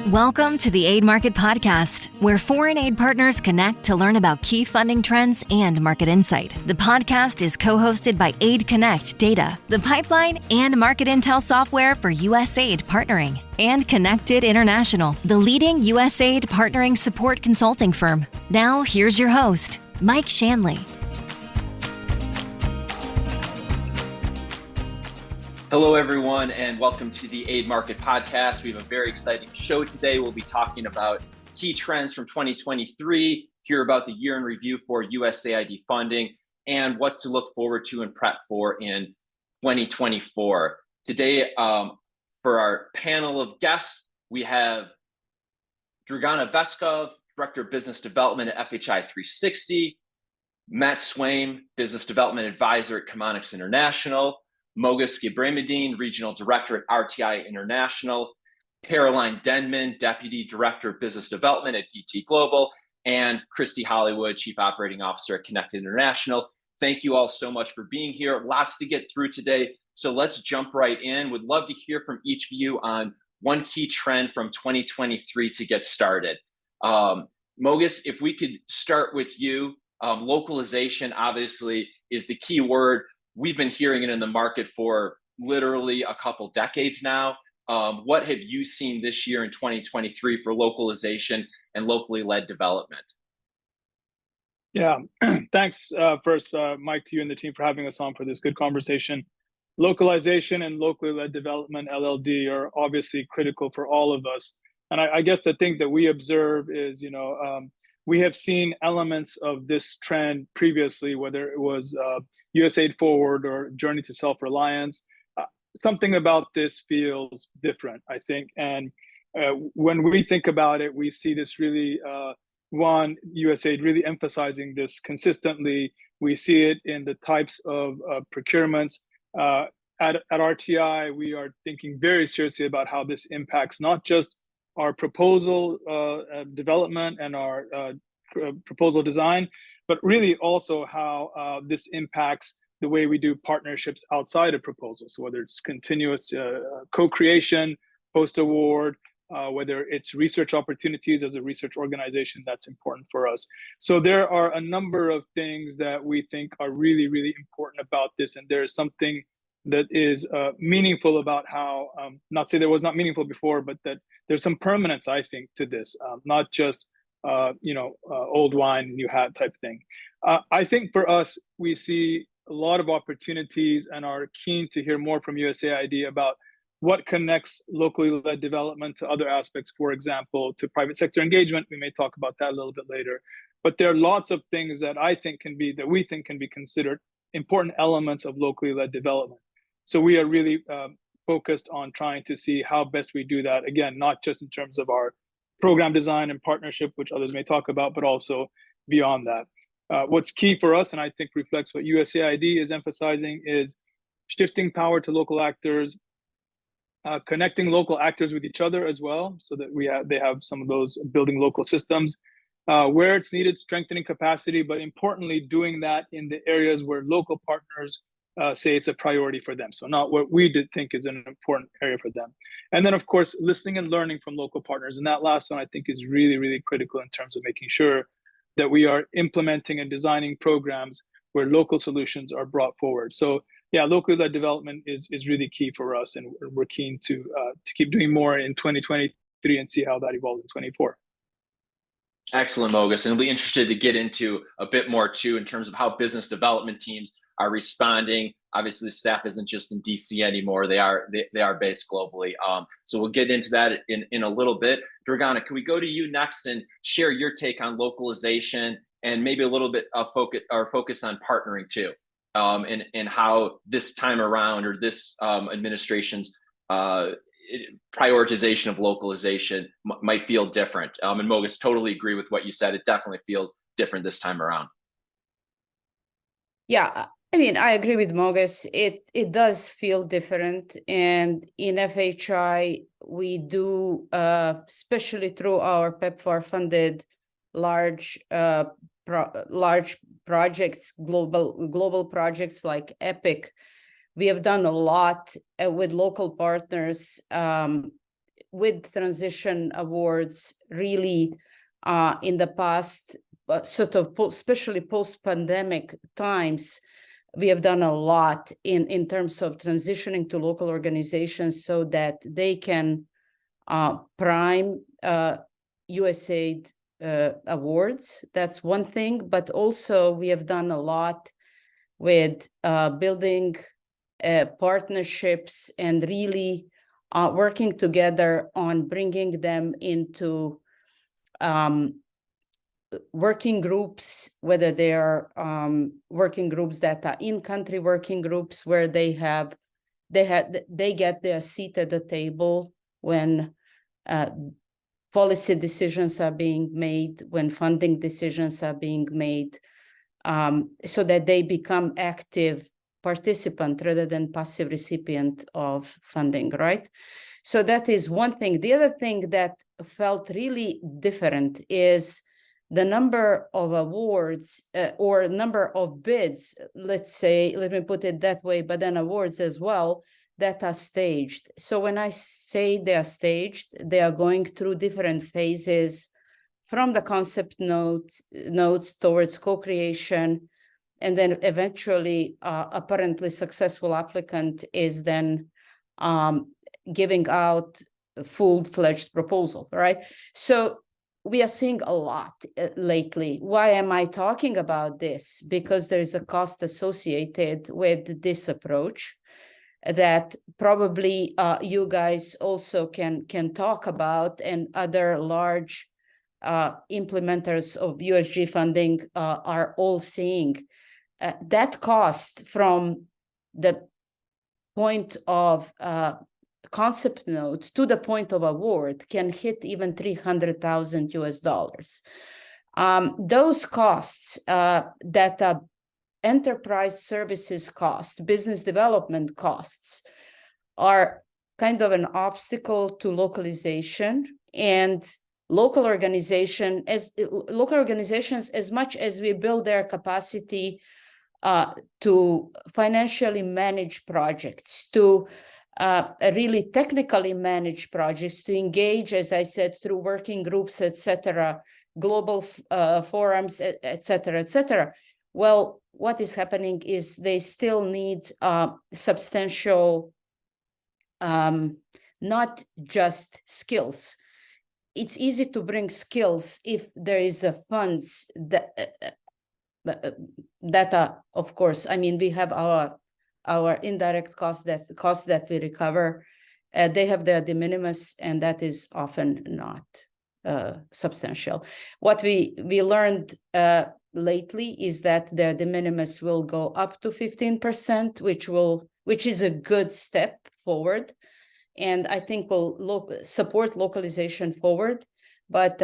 Welcome to the Aid Market Podcast, where foreign aid partners connect to learn about key funding trends and market insight. The podcast is co-hosted by Aid Connect Data, the pipeline and market intel software for USAID partnering, and Connected International, the leading USAID partnering support consulting firm. Now, here's your host, Mike Shanley. Hello, everyone, and welcome to the Aid Market Podcast. We have a very exciting show today. We'll be talking about key trends from 2023, hear about the year in review for USAID funding, and what to look forward to and prep for in 2024. Today, for our panel of guests, we have Dragana Veskov, Director of Business Development at FHI 360, Matt Swaim, Business Development Advisor at Chemonics International, Moges Gebremedhin, Regional Director at RTI International, Caroline Denman, Deputy Director of Business Development at DT Global, and Christy Hollywood, Chief Operating Officer at Connected International. Thank you all so much for being here. Lots to get through today, so let's jump right in. Would love to hear from each of you on one key trend from 2023 to get started. Moges, if we could start with you. Localization obviously is the key word. We've been hearing it in the market for literally a couple decades now. What have you seen this year in 2023 for localization and locally led development? Yeah, thanks first, Mike, to you and the team for having us on for this good conversation. Localization and locally led development, LLD, are obviously critical for all of us. And I guess the thing that we observe is, we have seen elements of this trend previously, whether it was USAID Forward or Journey to Self-Reliance. Something about this feels different, I think. And when we think about it, we see this really, USAID really emphasizing this consistently. We see it in the types of procurements. At RTI, we are thinking very seriously about how this impacts not just our proposal development and our proposal design, but really also how this impacts the way we do partnerships outside of proposals. So whether it's continuous co-creation, post-award, whether it's research opportunities as a research organization, that's important for us. So there are a number of things that we think are really, really important about this. And there's something that is meaningful about how, not say there was not meaningful before, but that there's some permanence, I think, to this, not just old wine, new hat type thing. I think for us, we see a lot of opportunities and are keen to hear more from USAID about what connects locally led development to other aspects, for example, to private sector engagement. We may talk about that a little bit later. But there are lots of things that we think can be considered important elements of locally led development. So we are really focused on trying to see how best we do that, again, not just in terms of our program design and partnership, which others may talk about, but also beyond that. What's key for us, and I think reflects what USAID is emphasizing, is shifting power to local actors, connecting local actors with each other as well, so that they have some of those building local systems. Where it's needed, strengthening capacity, but importantly, doing that in the areas where local partners say it's a priority for them. So not what we did think is an important area for them. And then, of course, listening and learning from local partners. And that last one, I think, is really, really critical in terms of making sure that we are implementing and designing programs where local solutions are brought forward. So yeah, locally led development is really key for us. And we're keen to keep doing more in 2023 and see how that evolves in 2024. Excellent, Moges. And I'll be interested to get into a bit more, too, in terms of how business development teams are responding. Obviously, the staff isn't just in DC anymore; they are based globally. So we'll get into that in a little bit. Dragana, can we go to you next and share your take on localization and maybe a little bit of focus on partnering too, and how this time around or this administration's prioritization of localization might feel different. And Moges, totally agree with what you said. It definitely feels different this time around. Yeah, I mean, I agree with Moges. It does feel different. And in FHI, we do, especially through our PEPFAR funded large projects, global projects like EPIC, we have done a lot with local partners with transition awards, really in the past, especially post-pandemic times, we have done a lot in terms of transitioning to local organizations so that they can prime USAID awards. That's one thing, but also we have done a lot with building partnerships and really working together on bringing them into working groups, whether they are working groups that are in-country working groups where they get their seat at the table when policy decisions are being made, when funding decisions are being made, so that they become active participant rather than passive recipient of funding, right? So that is one thing. The other thing that felt really different is the number of awards or number of bids, let's say, let me put it that way, but then awards as well, that are staged. So when I say they are staged, they are going through different phases from the concept notes towards co-creation, and then eventually apparently successful applicant is then giving out a full-fledged proposal, right? So we are seeing a lot lately. Why am I talking about this? Because there is a cost associated with this approach that probably you guys also can talk about, and other large implementers of USG funding are all seeing. That cost from the point of concept note to the point of award can hit even $300,000 US. Those costs that are enterprise services costs, business development costs, are kind of an obstacle to localization, and local organizations, as much as we build their capacity to financially manage projects, to really technically manage projects, to engage, as I said, through working groups, etc., global forums, etc. Well, what is happening is they still need substantial, not just skills. It's easy to bring skills if there is a funds that are, of course, I mean, we have our indirect costs that we recover. They have their de minimis, and that is often not substantial. What we learned lately is that their de minimis will go up to 15%, which is a good step forward, and I think will support localization forward. But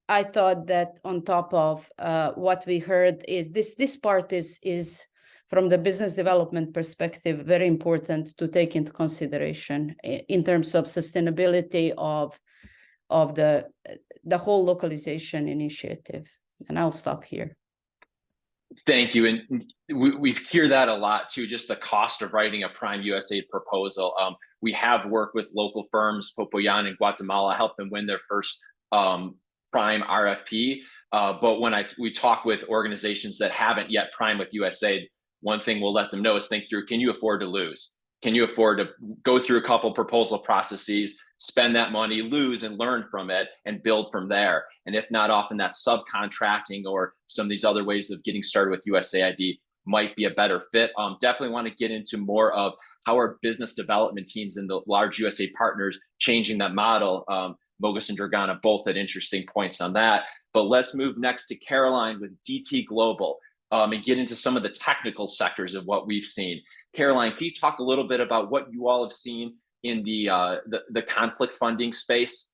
I thought that on top of what we heard is this part is from the business development perspective very important to take into consideration in terms of sustainability of the whole localization initiative. And I'll stop here. Thank you. And we hear that a lot too, just the cost of writing a prime USAID proposal. We have worked with local firms, Popoyan in Guatemala, helped them win their first prime RFP. But when we talk with organizations that haven't yet primed with USAID, one thing we'll let them know is think through, can you afford to lose? Can you afford to go through a couple proposal processes, spend that money, lose, and learn from it, and build from there? And if not, often that subcontracting or some of these other ways of getting started with USAID might be a better fit. Definitely want to get into more of how our business development teams and the large USAID partners changing that model. Moges and Dragana both had interesting points on that. But let's move next to Caroline with DT Global and get into some of the technical sectors of what we've seen. Caroline, can you talk a little bit about what you all have seen in the conflict funding space?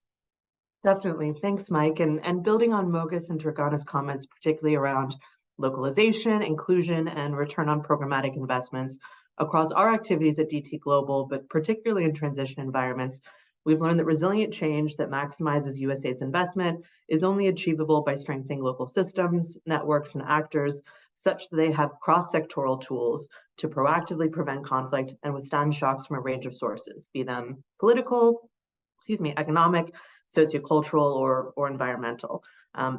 Definitely. Thanks, Mike. And building on Moges and Dragana's comments, particularly around localization, inclusion, and return on programmatic investments across our activities at DT Global, but particularly in transition environments, we've learned that resilient change that maximizes USAID's investment is only achievable by strengthening local systems, networks, and actors such that they have cross-sectoral tools to proactively prevent conflict and withstand shocks from a range of sources, be them political, economic, sociocultural, or environmental.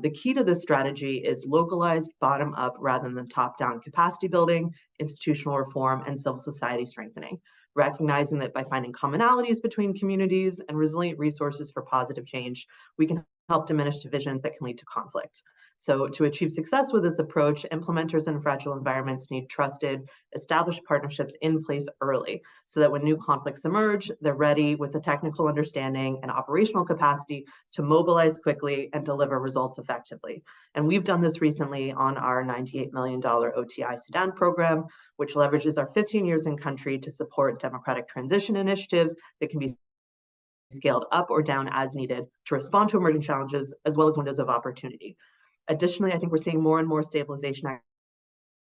The key to this strategy is localized bottom-up rather than top-down capacity building, institutional reform, and civil society strengthening, recognizing that by finding commonalities between communities and resilient resources for positive change, we can help diminish divisions that can lead to conflict. So to achieve success with this approach, implementers in fragile environments need trusted, established partnerships in place early, so that when new conflicts emerge, they're ready with the technical understanding and operational capacity to mobilize quickly and deliver results effectively. And we've done this recently on our $98 million OTI Sudan program, which leverages our 15 years in country to support democratic transition initiatives that can be scaled up or down as needed to respond to emerging challenges, as well as windows of opportunity. Additionally, I think we're seeing more and more stabilization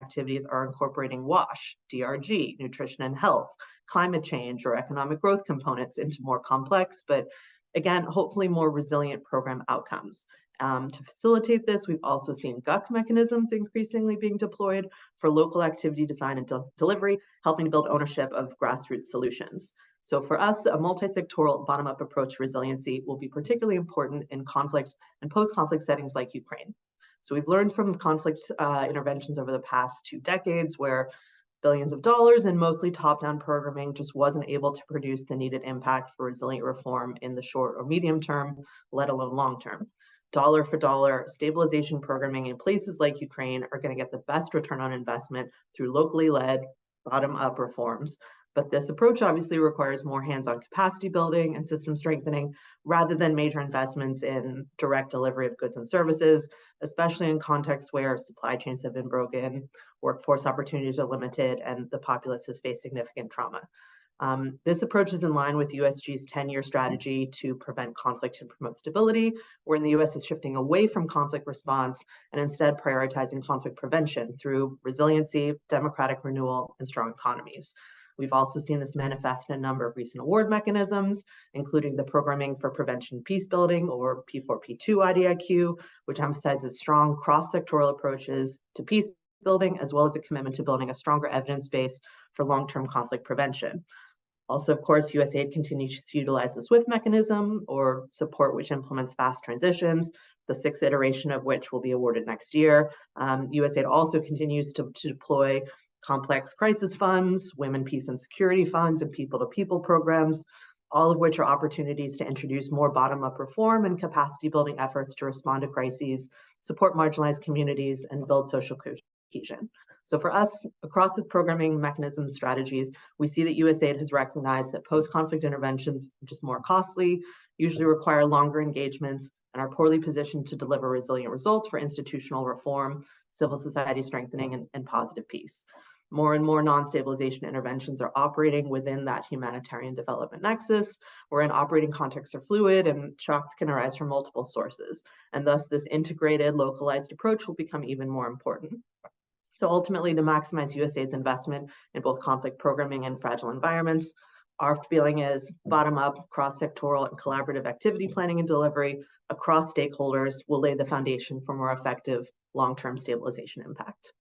activities are incorporating WASH, DRG, nutrition and health, climate change, or economic growth components into more complex, but again, hopefully more resilient program outcomes. To facilitate this, we've also seen GUC mechanisms increasingly being deployed for local activity design and delivery, helping to build ownership of grassroots solutions. So for us, a multi-sectoral bottom-up approach to resiliency will be particularly important in conflict and post-conflict settings like Ukraine. So we've learned from conflict interventions over the past 2 decades where billions of dollars and mostly top-down programming just wasn't able to produce the needed impact for resilient reform in the short or medium term, let alone long term. Dollar for dollar, stabilization programming in places like Ukraine are going to get the best return on investment through locally led, bottom-up reforms. But this approach obviously requires more hands-on capacity building and system strengthening rather than major investments in direct delivery of goods and services, especially in contexts where supply chains have been broken, workforce opportunities are limited, and the populace has faced significant trauma. This approach is in line with USG's 10-year strategy to prevent conflict and promote stability, wherein the US is shifting away from conflict response and instead prioritizing conflict prevention through resiliency, democratic renewal, and strong economies. We've also seen this manifest in a number of recent award mechanisms, including the Programming for Prevention Peacebuilding, or P4P2 IDIQ, which emphasizes strong cross-sectoral approaches to peace building, as well as a commitment to building a stronger evidence base for long-term conflict prevention. Also, of course, USAID continues to utilize the SWIFT mechanism, or support which implements fast transitions, the 6th iteration of which will be awarded next year. USAID also continues to deploy complex crisis funds, women, peace and security funds, and people-to-people programs, all of which are opportunities to introduce more bottom-up reform and capacity building efforts to respond to crises, support marginalized communities, and build social cohesion. So for us, across its programming mechanisms strategies, we see that USAID has recognized that post-conflict interventions are just more costly, usually require longer engagements, and are poorly positioned to deliver resilient results for institutional reform, civil society strengthening, and positive peace. More and more non-stabilization interventions are operating within that humanitarian development nexus, wherein operating contexts are fluid and shocks can arise from multiple sources. And thus this integrated, localized approach will become even more important. So ultimately, to maximize USAID's investment in both conflict programming and fragile environments, our feeling is bottom-up, cross-sectoral, and collaborative activity planning and delivery across stakeholders will lay the foundation for more effective long-term stabilization impact.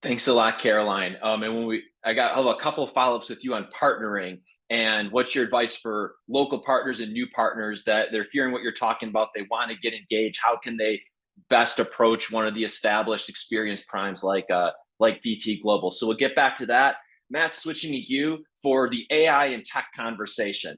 Thanks a lot, Caroline. And I have a couple of follow-ups with you on partnering, and what's your advice for local partners and new partners that they're hearing what you're talking about, they want to get engaged. How can they best approach one of the established experienced primes like DT Global? So we'll get back to that. Matt, switching to you for the AI and tech conversation.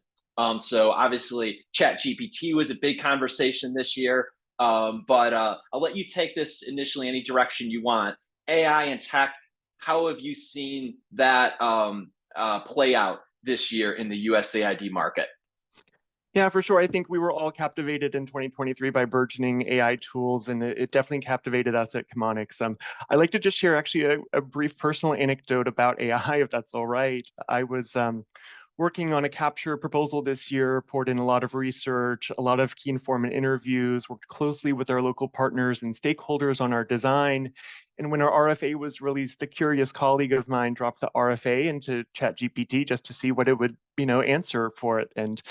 So obviously ChatGPT was a big conversation this year, but I'll let you take this initially any direction you want. AI and tech, how have you seen that play out this year in the USAID market? Yeah, for sure. I think we were all captivated in 2023 by burgeoning AI tools, and it definitely captivated us at Chemonics. I'd like to just share actually a brief personal anecdote about AI, if that's all right. I was working on a capture proposal this year, poured in a lot of research, a lot of key informant interviews, worked closely with our local partners and stakeholders on our design. And when our RFA was released, a curious colleague of mine dropped the RFA into ChatGPT just to see what it would, answer for it. And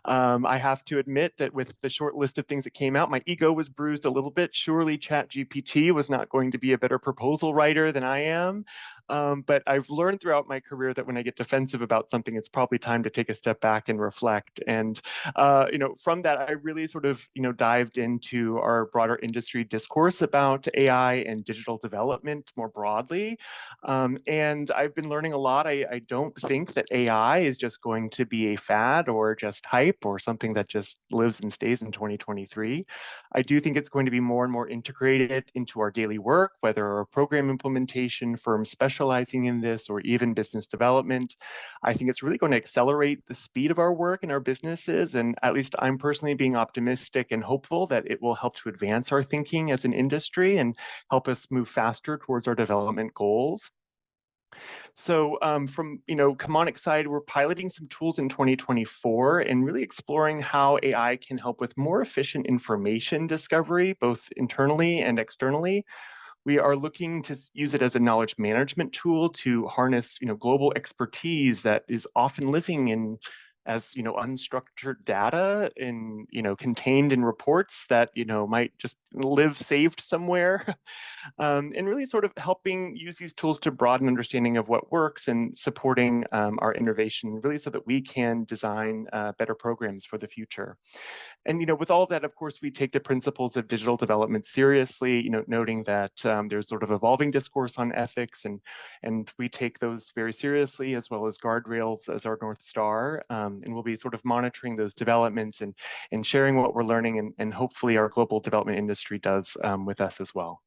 I have to admit that with the short list of things that came out, my ego was bruised a little bit. Surely ChatGPT was not going to be a better proposal writer than I am. But I've learned throughout my career that when I get defensive about something, it's probably time to take a step back and reflect. And from that, I really sort of dived into our broader industry discourse about AI and digital development more broadly. And I've been learning a lot. I don't think that AI is just going to be a fad or just hype or something that just lives and stays in 2023. I do think it's going to be more and more integrated into our daily work, whether a program implementation, firms specializing in this, or even business development. I think it's really going to accelerate the speed of our work and our businesses. And at least I'm personally being optimistic and hopeful that it will help to advance our thinking as an industry and help us move faster towards our development goals. So from Chemonics side, we're piloting some tools in 2024 and really exploring how AI can help with more efficient information discovery, both internally and externally. We are looking to use it as a knowledge management tool to harness global expertise that is often living in as unstructured data in contained in reports that might just live saved somewhere. And really sort of helping use these tools to broaden understanding of what works and supporting our innovation, really so that we can design better programs for the future. And with all of that, of course, we take the principles of digital development seriously, noting that there's sort of evolving discourse on ethics, and we take those very seriously, as well as guardrails as our North Star. And we'll be sort of monitoring those developments and sharing what we're learning, and hopefully our global development industry does with us as well.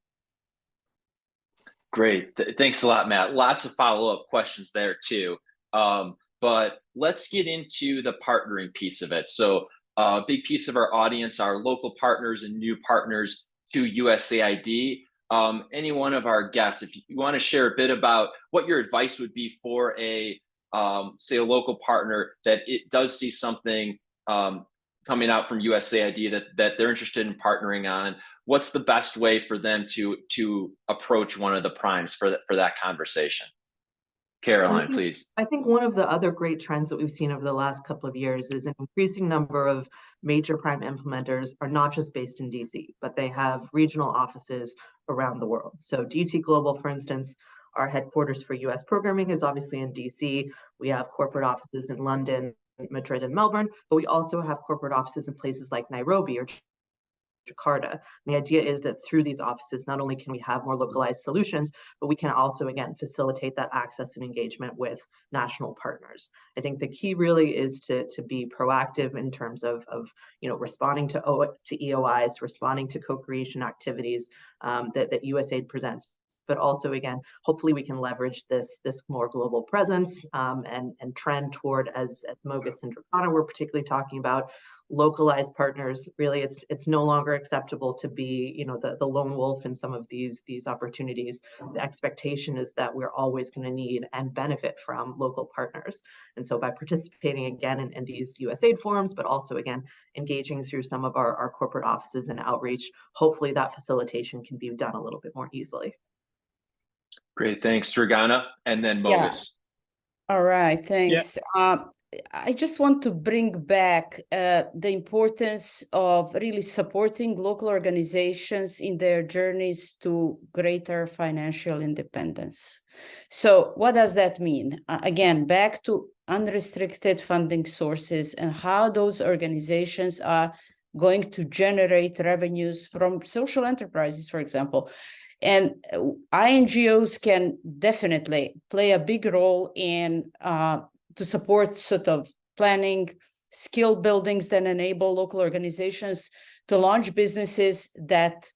Great. Thanks a lot, Matt. Lots of follow-up questions there too. But let's get into the partnering piece of it. So a big piece of our audience are local partners and new partners to USAID. Any one of our guests, if you want to share a bit about what your advice would be for say a local partner that it does see something coming out from USAID that they're interested in partnering on, what's the best way for them to approach one of the primes for that conversation? Caroline, please. I think one of the other great trends that we've seen over the last couple of years is an increasing number of major prime implementers are not just based in DC, but they have regional offices around the world. So DT Global, for instance, our headquarters for US programming is obviously in DC. We have corporate offices in London, Madrid, and Melbourne, but we also have corporate offices in places like Nairobi or Jakarta. And the idea is that through these offices, not only can we have more localized solutions, but we can also, again, facilitate that access and engagement with national partners. I think the key really is to be proactive in terms of responding to EOIs, responding to co-creation activities that USAID presents. But also, again, hopefully we can leverage this more global presence and trend toward, as Moges and Dragana were particularly talking about, localized partners. Really, it's no longer acceptable to be the lone wolf in some of these opportunities. The expectation is that we're always going to need and benefit from local partners. And so by participating again in these USAID forums, but also again engaging through some of our corporate offices and outreach, hopefully that facilitation can be done a little bit more easily. Great, thanks, Dragana, and then Moges. Yeah. All right, thanks. Yeah. I just want to bring back the importance of really supporting local organizations in their journeys to greater financial independence. So what does that mean? Again, back to unrestricted funding sources and how those organizations are going to generate revenues from social enterprises, for example. And INGOs can definitely play a big role in to support sort of planning, skill buildings that enable local organizations to launch businesses that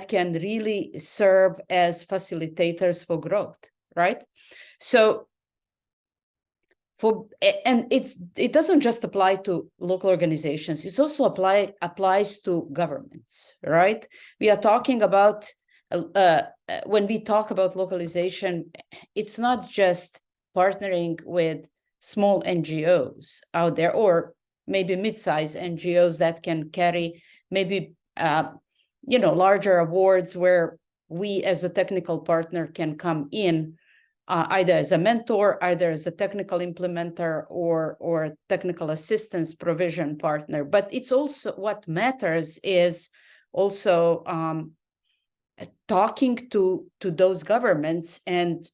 can really serve as facilitators for growth, right? So it doesn't just apply to local organizations, it also applies to governments, right? We are talking about when we talk about localization, it's not just partnering with small NGOs out there, or maybe mid-sized NGOs that can carry maybe larger awards where we as a technical partner can come in either as a mentor, either as a technical implementer or technical assistance provision partner. But it's also, what matters is also talking to those governments and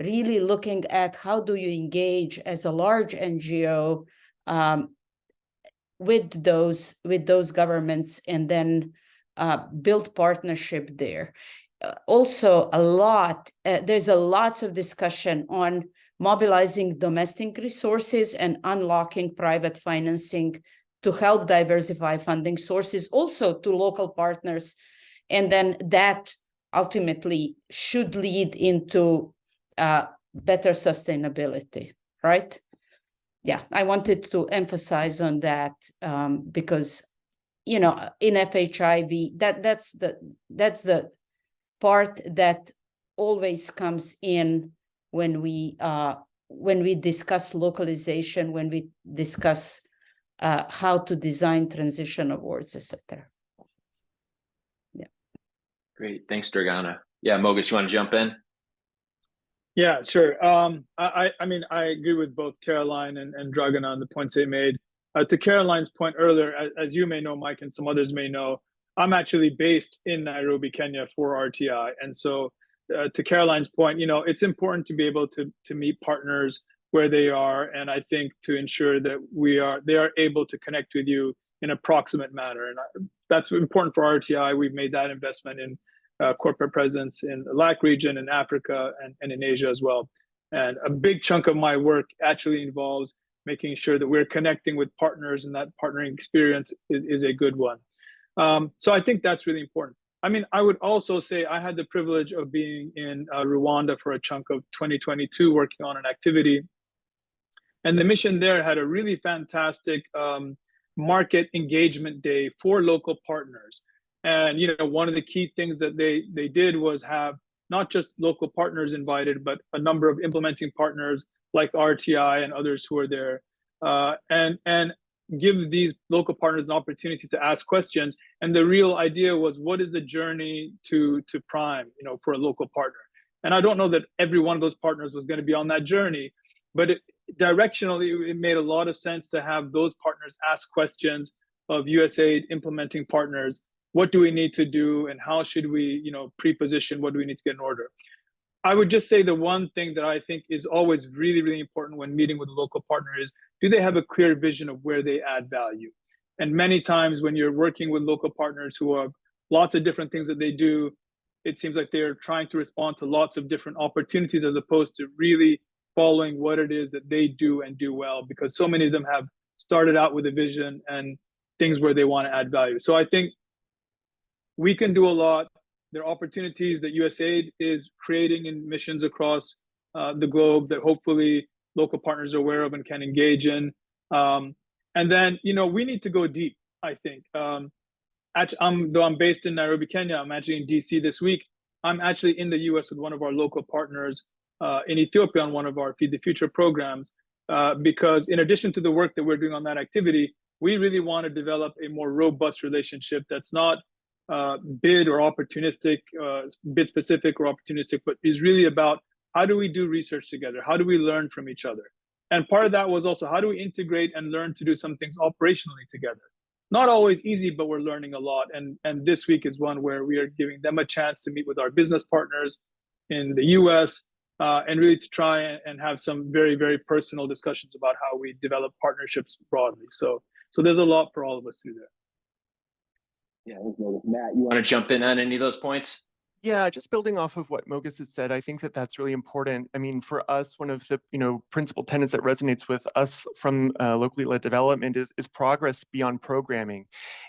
really looking at how do you engage as a large NGO with those governments, and then build partnership there. Also, there's lots of discussion on mobilizing domestic resources and unlocking private financing to help diversify funding sources also to local partners. And then that ultimately should lead into better sustainability, right? Yeah, I wanted to emphasize on that because, you know, in FHI, that's the part that always comes in when we discuss localization, when we discuss how to design transition awards, etc. Yeah. Great, thanks, Dragana. Yeah, Moges, you want to jump in? Yeah, sure. I mean, I agree with both Caroline and Dragana on the points they made. To Caroline's point earlier, as you may know, Mike, and some others may know, I'm actually based in Nairobi, Kenya for RTI. And so to Caroline's point, you know, it's important to be able to meet partners where they are. And I think to ensure that they are able to connect with you in a proximate manner. And that's important for RTI. We've made that investment in corporate presence in the LAC region, in Africa, and in Asia as well. And a big chunk of my work actually involves making sure that we're connecting with partners, and that partnering experience is a good one. So I think that's really important. I mean, I would also say I had the privilege of being in Rwanda for a chunk of 2022, working on an activity. And the mission there had a really fantastic market engagement day for local partners. And, you know, one of the key things that they did was have not just local partners invited, but a number of implementing partners like RTI and others who are there, and give these local partners an opportunity to ask questions. And the real idea was, what is the journey to Prime, you know, for a local partner? And I don't know that every one of those partners was going to be on that journey, but directionally, it made a lot of sense to have those partners ask questions of USAID implementing partners. What do we need to do, and how should we, you know, pre-position? What do we need to get in order? I would just say the one thing that I think is always really, really important when meeting with a local partner is, do they have a clear vision of where they add value? And many times when you're working with local partners who have lots of different things that they do, it seems like they're trying to respond to lots of different opportunities as opposed to really following what it is that they do and do well, because so many of them have started out with a vision and things where they want to add value. So I think we can do a lot. There are opportunities that USAID is creating in missions across the globe that hopefully local partners are aware of and can engage in. And then, you know, we need to go deep, I think. Though I'm based in Nairobi, Kenya, I'm actually in DC this week. I'm actually in the US with one of our local partners in Ethiopia on one of our Feed the Future programs, because in addition to the work that we're doing on that activity, we really want to develop a more robust relationship that's not bid or opportunistic, bid specific or opportunistic, but is really about how do we do research together? How do we learn from each other? And part of that was also, how do we integrate and learn to do some things operationally together? Not always easy, but we're learning a lot. And this week is one where we are giving them a chance to meet with our business partners in the US, and really to try and have some very, very personal discussions about how we develop partnerships broadly. So there's a lot for all of us to do there. Yeah, Matt, you want to jump in on any of those points? Yeah, just building off of what Moges had said, I think that that's really important. I mean, for us, one of the principal tenets that resonates with us from locally led development is progress beyond programming.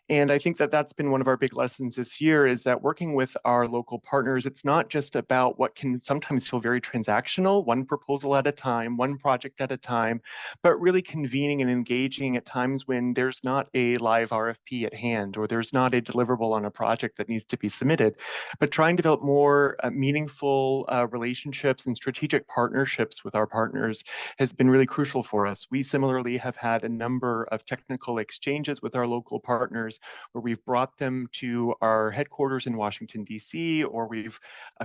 And I think that that's been one of our big lessons this year, is that working with our local partners, it's not just about what can sometimes feel very transactional, one proposal at a time, one project at a time, but really convening and engaging at times when there's not a live RFP at hand, or there's not a deliverable on a project that needs to be submitted, but trying to develop more meaningful relationships and strategic partnerships with our partners has been really crucial for us. We similarly have had a number of technical exchanges with our local partners where we've brought them to our headquarters in Washington, D.C., or we've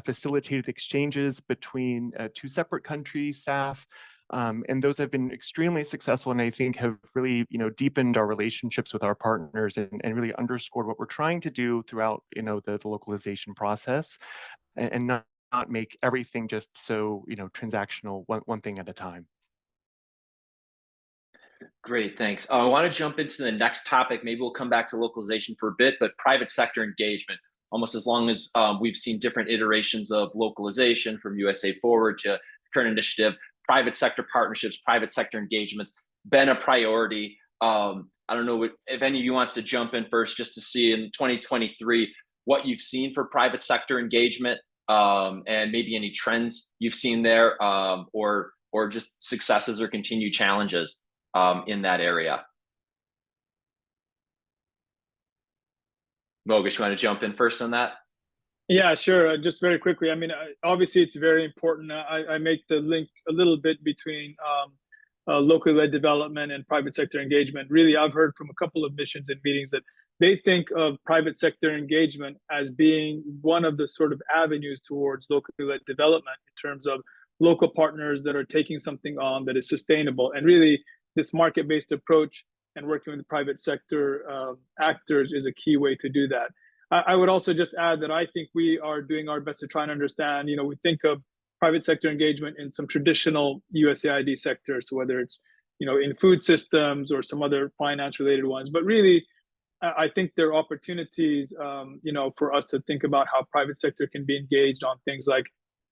facilitated exchanges between two separate country staff. And those have been extremely successful, and I think have really, deepened our relationships with our partners and really underscored what we're trying to do throughout, the localization process, and not not make everything just so, transactional, one thing at a time. Great, thanks. I want to jump into the next topic. Maybe we'll come back to localization for a bit, but private sector engagement. Almost as long as we've seen different iterations of localization from USAID Forward to the current initiative, private sector partnerships, private sector engagements been a priority. I don't know if any of you wants to jump in first just to see in 2023 what you've seen for private sector engagement and maybe any trends you've seen there or just successes or continued challenges in that area. Moges, you want to jump in first on that? Yeah, sure. Just very quickly. I mean, obviously, it's very important. I make the link a little bit between locally led development and private sector engagement. Really, I've heard from a couple of missions and meetings that they think of private sector engagement as being one of the sort of avenues towards locally led development in terms of local partners that are taking something on that is sustainable. And really, this market-based approach and working with the private sector actors is a key way to do that. I would also just add that I think we are doing our best to try and understand, we think of private sector engagement in some traditional USAID sectors, whether it's, in food systems or some other finance related ones. But really, I think there are opportunities, for us to think about how private sector can be engaged on things like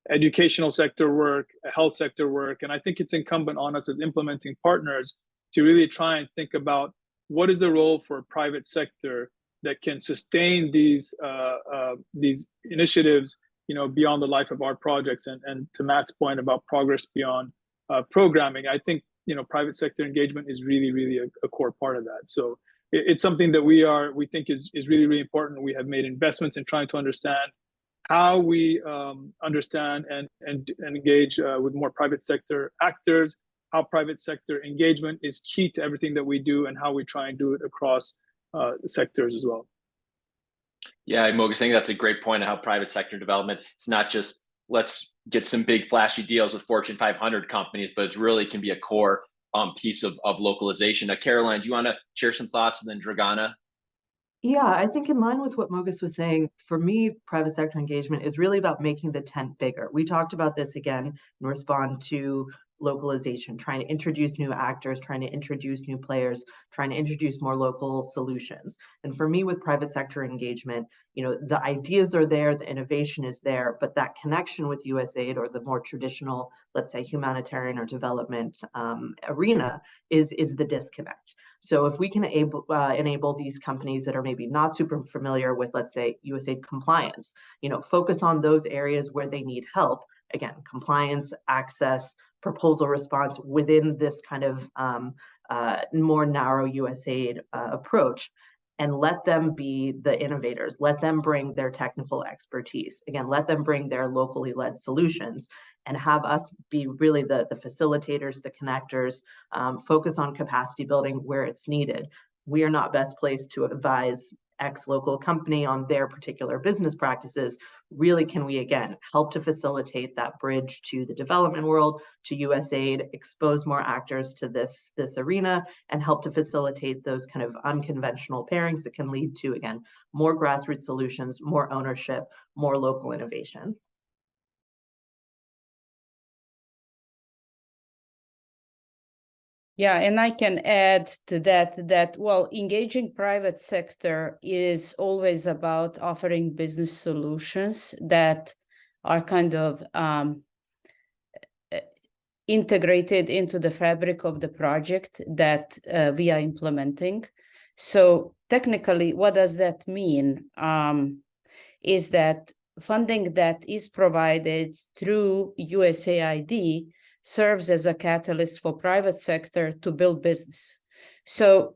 educational sector work, health sector work. And I think it's incumbent on us as implementing partners to really try and think about what is the role for private sector that can sustain these initiatives, beyond the life of our projects. And to Matt's point about progress beyond programming, I think, private sector engagement is really, really a core part of that. So it's something that we think is really, really important. We have made investments in trying to understand how we understand and engage with more private sector actors, how private sector engagement is key to everything that we do, and how we try and do it across sectors as well. Yeah, Moges, I think that's a great point of how private sector development, it's not just let's get some big flashy deals with Fortune 500 companies, but it really can be a core piece of localization. Caroline, do you want to share some thoughts, and then Dragana? Yeah, I think in line with what Moges was saying, for me, private sector engagement is really about making the tent bigger. We talked about this again in response to localization, trying to introduce new actors, trying to introduce new players, trying to introduce more local solutions. And for me, with private sector engagement, the ideas are there, the innovation is there, but that connection with USAID or the more traditional, let's say, humanitarian or development arena is the disconnect. So if we can enable these companies that are maybe not super familiar with, let's say, USAID compliance, focus on those areas where they need help. Again, compliance, access, proposal response within this kind of more narrow USAID approach, and let them be the innovators. Let them bring their technical expertise. Again, let them bring their locally led solutions, and have us be really the facilitators, the connectors, focus on capacity building where it's needed. We are not best placed to advise X local company on their particular business practices. Really, can we, again, help to facilitate that bridge to the development world, to USAID, expose more actors to this arena, and help to facilitate those kind of unconventional pairings that can lead to, again, more grassroots solutions, more ownership, more local innovation. Yeah, and I can add to that, well, engaging private sector is always about offering business solutions that are kind of integrated into the fabric of the project that we are implementing. So technically, what does that mean? Is that funding that is provided through USAID serves as a catalyst for private sector to build business. So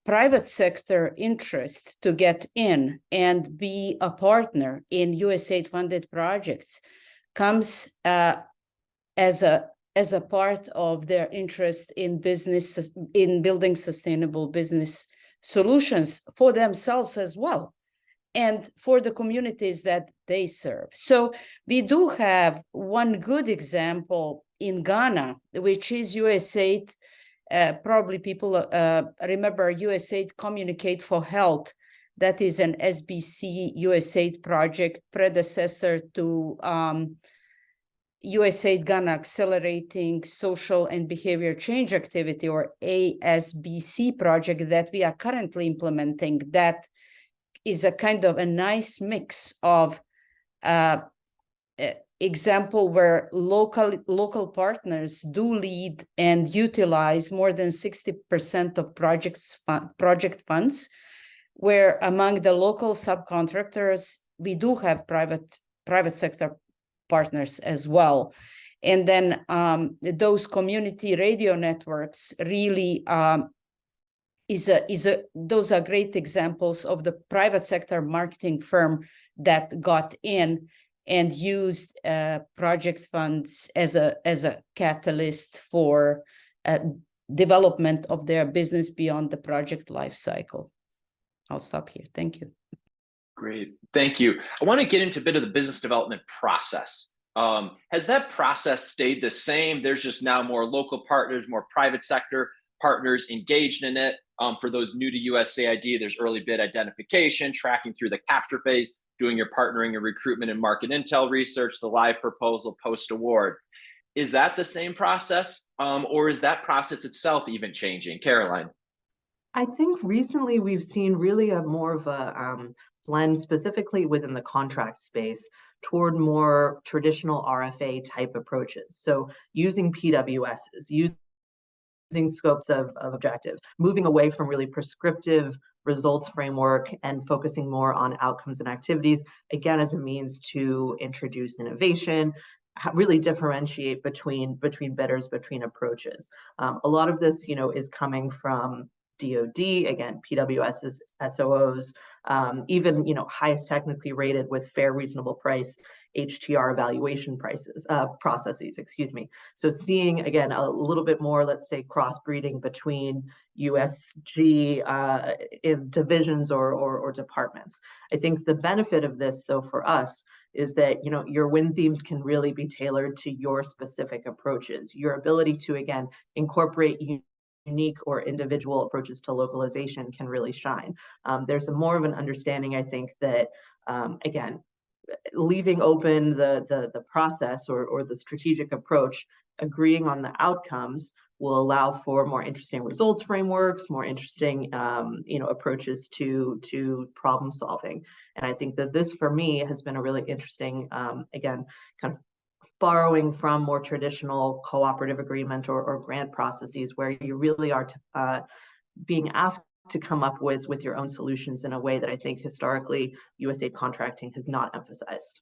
private sector interest to get in and be a partner in USAID funded projects comes as a part of their interest in business, in building sustainable business solutions for themselves as well, and for the communities that they serve. So we do have one good example in Ghana, which is USAID. Probably people remember USAID Communicate for Health That is an SBC USAID project, predecessor to USAID Ghana Accelerating Social and Behavior Change Activity, or ASBC project that we are currently implementing. That is a kind of a nice mix of example where local partners do lead and utilize more than 60% of project funds, where among the local subcontractors, we do have private sector partners as well. And then those community radio networks really those are great examples of the private sector marketing firm that got in and used project funds as a catalyst for development of their business beyond the project life cycle. I'll stop here. Thank you. Great, thank you. I want to get into a bit of the business development process. Has that process stayed the same? There's just now more local partners, more private sector partners engaged in it. For those new to USAID, there's early bid identification, tracking through the capture phase, doing your partnering and recruitment and market intel research, the live proposal, post-award. Is that the same process, or is that process itself even changing? Caroline? I think recently we've seen really more of a blend, specifically within the contract space, toward more traditional RFA type approaches. So using PWSs, using scopes of objectives, moving away from really prescriptive results framework and focusing more on outcomes and activities, again, as a means to introduce innovation, really differentiate between bidders, between approaches. A lot of this, is coming from DoD, again, PWSs, SOOs, even, highest technically rated with fair, reasonable price, HTR evaluation processes, excuse me. So seeing, again, a little bit more, let's say, crossbreeding between USG in divisions or departments. I think the benefit of this, though, for us is that, your win themes can really be tailored to your specific approaches. Your ability to, again, incorporate unique or individual approaches to localization can really shine. There's more of an understanding, I think, that, again, leaving open the process or the strategic approach, agreeing on the outcomes will allow for more interesting results frameworks, more interesting approaches to problem solving. And I think that this, for me, has been a really interesting, again, kind of borrowing from more traditional cooperative agreement or grant processes where you really are being asked to come up with your own solutions in a way that I think historically USAID contracting has not emphasized.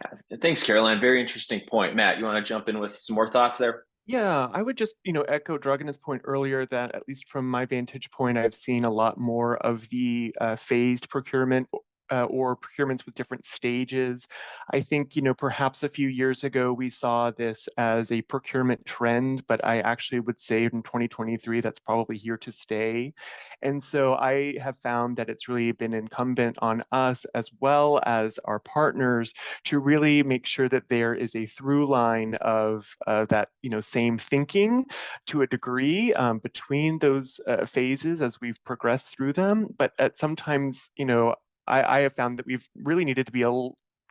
Yeah, thanks, Caroline. Very interesting point. Matt, you want to jump in with some more thoughts there? Yeah, I would just, echo Dragana's point earlier that at least from my vantage point, I've seen a lot more of the phased procurement or procurements with different stages. I think, perhaps a few years ago, we saw this as a procurement trend, but I actually would say in 2023, that's probably here to stay. And so I have found that it's really been incumbent on us as well as our partners to really make sure that there is a through line of that, same thinking to a degree between those phases as we've progressed through them. But at sometimes, I have found that we've really needed to be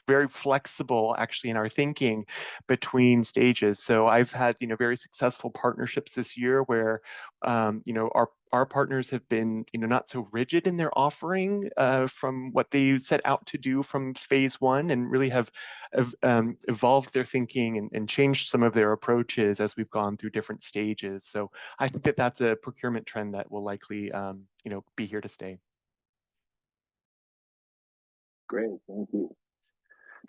very flexible actually in our thinking between stages. So I've had, very successful partnerships this year where, our partners have been, not so rigid in their offering from what they set out to do from phase one, and really have evolved their thinking and changed some of their approaches as we've gone through different stages. So I think that that's a procurement trend that will likely, be here to stay. Great, thank you.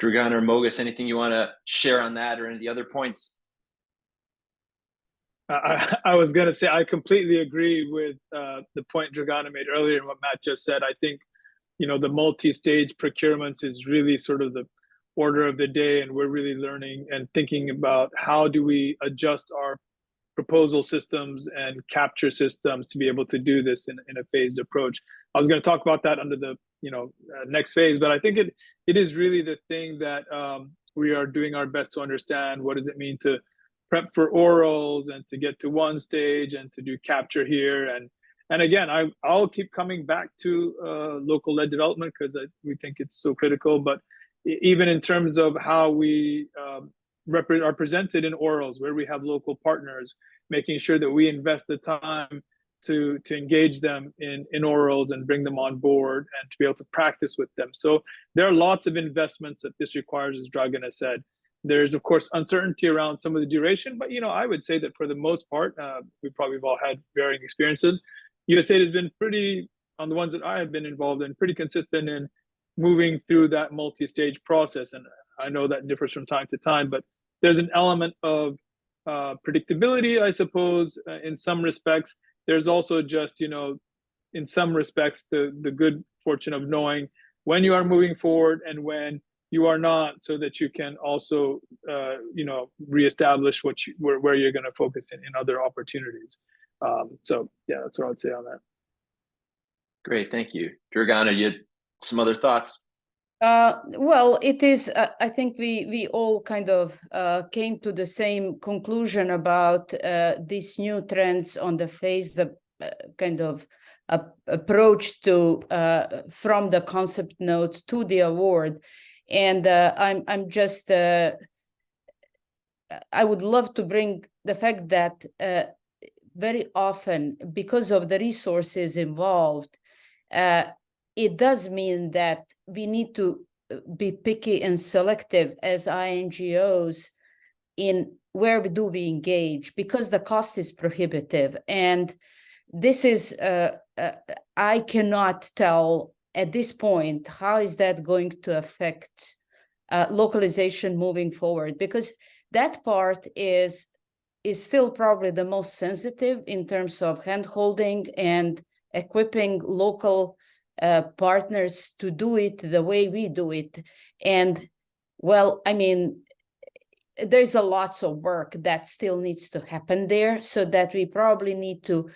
Dragana or Moges, anything you want to share on that or any of the other points? I was going to say, I completely agree with the point Dragana made earlier and what Matt just said. I think, the multi-stage procurements is really sort of the order of the day, and we're really learning and thinking about how do we adjust our proposal systems and capture systems to be able to do this in a phased approach. I was going to talk about that under the next phase, but I think it is really the thing that we are doing our best to understand. What does it mean to prep for orals and to get to one stage and to do capture here, And again, I'll keep coming back to local-led development because we think it's so critical. But even in terms of how we are presented in orals, where we have local partners, making sure that we invest the time to engage them in orals and bring them on board and to be able to practice with them. So there are lots of investments that this requires, as Dragan has said. There's, of course, uncertainty around some of the duration, but I would say that for the most part, we probably have all had varying experiences. USAID has been pretty, on the ones that I have been involved in, pretty consistent in moving through that multi-stage process. And I know that differs from time to time, but there's an element of predictability, I suppose, in some respects. There's also just, in some respects, the good fortune of knowing when you are moving forward and when you are not, so that you can also, reestablish where you're going to focus in other opportunities. So yeah, that's what I'd say on that. Great, thank you. Dragana, you had some other thoughts? Well, it is, I think we all kind of came to the same conclusion about these new trends on the phase, the kind of approach to from the concept note to the award. And I'm just, I would love to bring the fact that very often, because of the resources involved, it does mean that we need to be picky and selective as INGOs in where do we engage, because the cost is prohibitive. And this is, I cannot tell at this point, how is that going to affect localization moving forward? Because that part is still probably the most sensitive in terms of hand-holding and equipping local partners to do it the way we do it. And well, I mean, there's a lots of work that still needs to happen there, so that we probably need to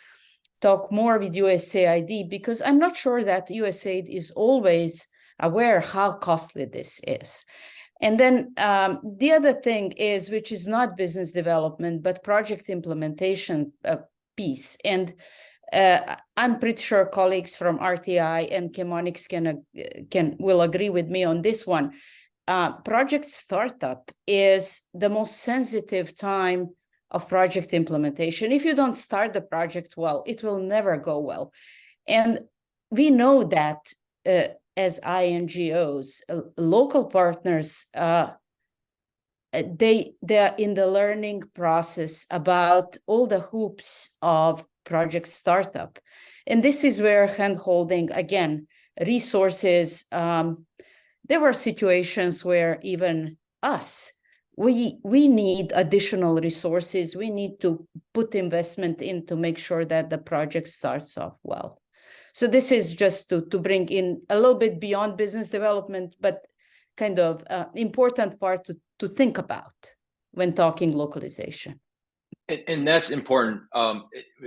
talk more with USAID, because I'm not sure that USAID is always aware how costly this is. And then the other thing is, which is not business development, but project implementation piece. And I'm pretty sure colleagues from RTI and Chemonics will agree with me on this one. Project startup is the most sensitive time of project implementation. If you don't start the project well, it will never go well. And we know that as INGOs, local partners, they are in the learning process about all the hoops of project startup. And this is where hand-holding, again, resources, there were situations where even us, we need additional resources. We need to put investment in to make sure that the project starts off well. So this is just to bring in a little bit beyond business development, but kind of important part to think about when talking localization. And that's important.